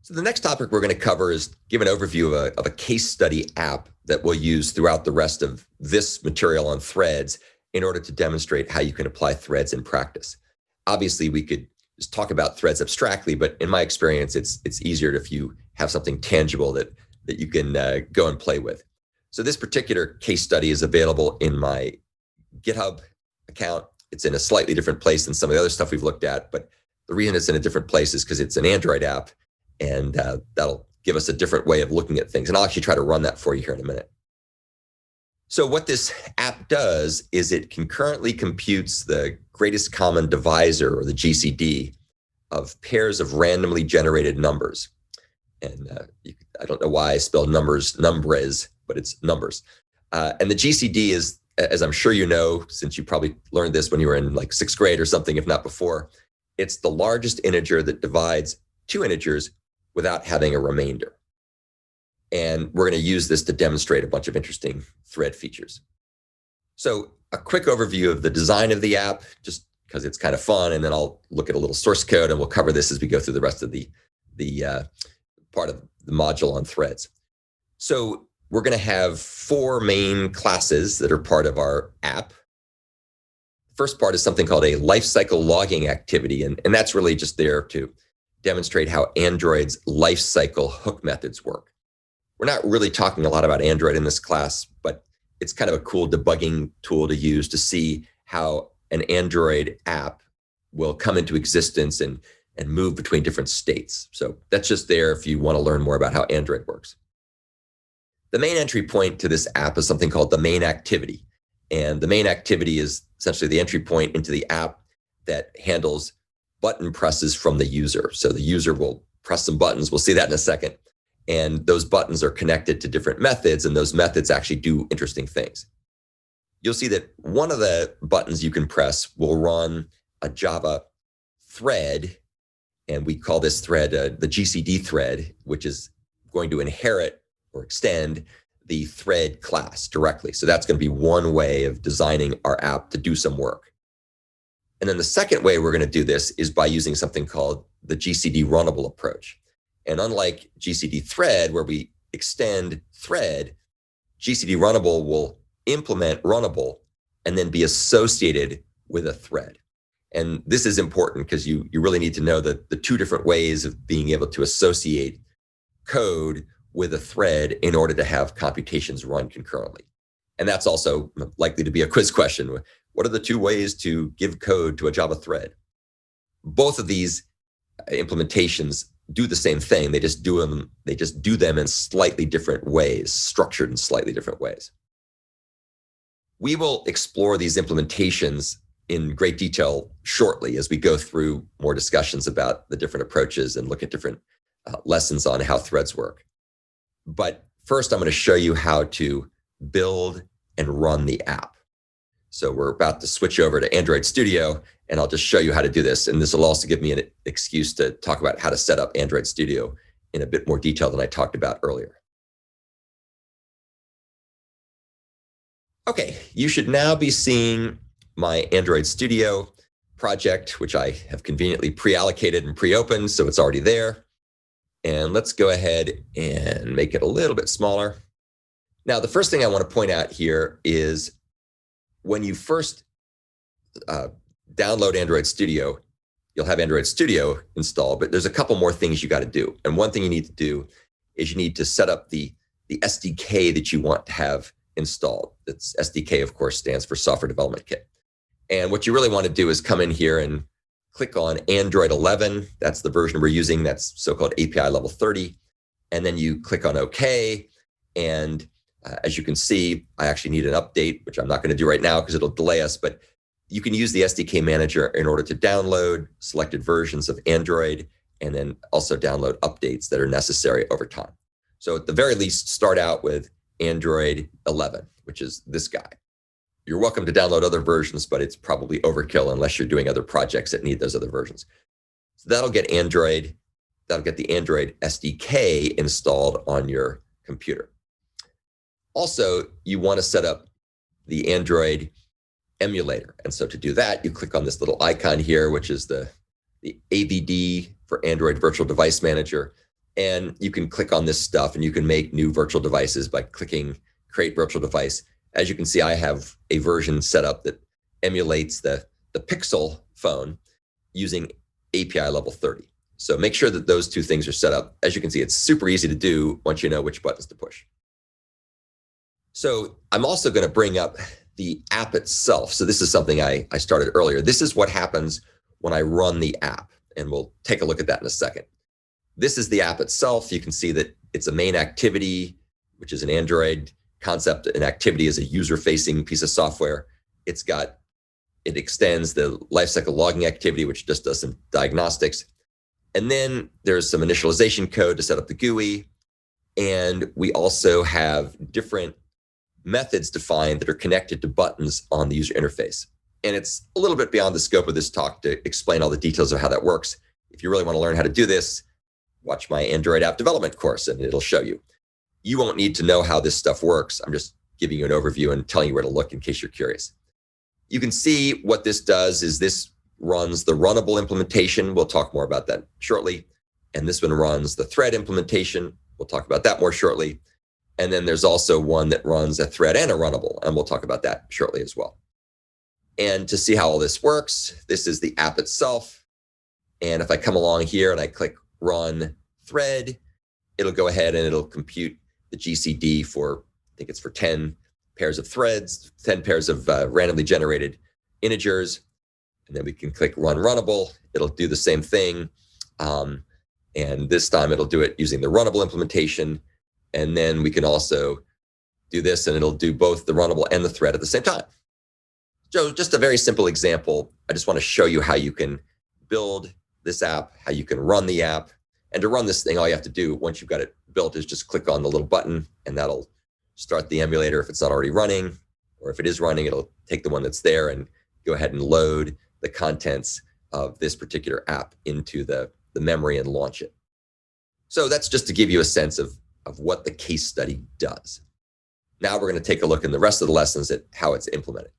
So the next topic we're going to cover is give an overview of a case study app that we'll use throughout the rest of this material on threads in order to demonstrate how you can apply threads in practice. Obviously, we could just talk about threads abstractly, but in my experience, it's easier if you have something tangible that you can go and play with. So this particular case study is available in my GitHub account. It's in a slightly different place than some of the other stuff we've looked at, but the reason it's in a different place is because it's an Android app, and that'll give us a different way of looking at things. And I'll actually try to run that for you here in a minute. So what this app does is it concurrently computes the greatest common divisor, or the GCD, of pairs of randomly generated numbers. And I don't know why I spelled numbres, but it's numbers. And the GCD is, as I'm sure you know, since you probably learned this when you were in like 6th grade or something, if not before, it's the largest integer that divides two integers without having a remainder. And we're going to use this to demonstrate a bunch of interesting thread features. So a quick overview of the design of the app, just because it's kind of fun, and then I'll look at a little source code, and we'll cover this as we go through the rest of the part of the module on threads. So we're going to have 4 main classes that are part of our app. First part is something called a lifecycle logging activity, and that's really just there to demonstrate how Android's lifecycle hook methods work. We're not really talking a lot about Android in this class, but it's kind of a cool debugging tool to use to see how an Android app will come into existence and move between different states. So that's just there if you want to learn more about how Android works. The main entry point to this app is something called the main activity. And the main activity is essentially the entry point into the app that handles button presses from the user. So the user will press some buttons. We'll see that in a second. And those buttons are connected to different methods, and those methods actually do interesting things. You'll see that one of the buttons you can press will run a Java thread, and we call this thread the GCD thread, which is going to inherit or extend the thread class directly. So that's going to be one way of designing our app to do some work. And then the second way we're going to do this is by using something called the Gcd Runnable Approach. And unlike GCD thread, where we extend thread, GCD Runnable will implement Runnable and then be associated with a thread. And this is important because you really need to know the 2 different ways of being able to associate code with a thread in order to have computations run concurrently. And that's also likely to be a quiz question. What are the 2 ways to give code to a Java thread? Both of these implementations do the same thing. They just do them in slightly different ways, structured in slightly different ways. We will explore these implementations in great detail shortly as we go through more discussions about the different approaches and look at different lessons on how threads work. But first, I'm going to show you how to build and run the app. So we're about to switch over to Android Studio, and I'll just show you how to do this. And this will also give me an excuse to talk about how to set up Android Studio in a bit more detail than I talked about earlier. Okay, you should now be seeing my Android Studio project, which I have conveniently pre-allocated and pre-opened, so it's already there. And let's go ahead and make it a little bit smaller. Now, the first thing I want to point out here is when you first download Android Studio, you'll have Android Studio installed, but there's a couple more things you got to do. And one thing you need to do is you need to set up the SDK that you want to have installed. That's SDK, of course, stands for Software Development Kit. And what you really want to do is come in here and click on Android 11. That's the version we're using. That's so-called API level 30. And then you click on OK. And as you can see, I actually need an update, which I'm not going to do right now because it'll delay us. But you can use the SDK manager in order to download selected versions of Android and then also download updates that are necessary over time. So at the very least, start out with Android 11, which is this guy. You're welcome to download other versions, but it's probably overkill unless you're doing other projects that need those other versions. So that'll get the Android SDK installed on your computer. Also, you want to set up the Android emulator. And so to do that, you click on this little icon here, which is the AVD for Android Virtual Device Manager. And you can click on this stuff and you can make new virtual devices by clicking create virtual device. As you can see, I have a version set up that emulates the Pixel phone using API level 30. So make sure that those two things are set up. As you can see, it's super easy to do once you know which buttons to push. So I'm also going to bring up the app itself. So this is something I started earlier. This is what happens when I run the app, and we'll take a look at that in a second. This is the app itself. You can see that it's a main activity, which is an Android concept. An activity is a user-facing piece of software. It extends the lifecycle logging activity, which just does some diagnostics. And then there's some initialization code to set up the GUI. And we also have different methods defined that are connected to buttons on the user interface. And it's a little bit beyond the scope of this talk to explain all the details of how that works. If you really want to learn how to do this, watch my Android app development course and it'll show you. You won't need to know how this stuff works. I'm just giving you an overview and telling you where to look in case you're curious. You can see what this does is this runs the runnable implementation. We'll talk more about that shortly. And this one runs the thread implementation. We'll talk about that more shortly. And then there's also one that runs a thread and a runnable, and we'll talk about that shortly as well. And to see how all this works, this is the app itself. And if I come along here and I click run thread, it'll go ahead and it'll compute the GCD for, I think it's for 10 pairs of threads, 10 pairs of randomly generated integers. And then we can click run runnable. It'll do the same thing. And this time it'll do it using the runnable implementation. And then we can also do this and it'll do both the runnable and the thread at the same time. So just a very simple example. I just want to show you how you can build this app, how you can run the app. And to run this thing, all you have to do once you've got it built is just click on the little button and that'll start the emulator if it's not already running. Or if it is running, it'll take the one that's there and go ahead and load the contents of this particular app into the memory and launch it. So that's just to give you a sense of what the case study does. Now we're going to take a look in the rest of the lessons at how it's implemented.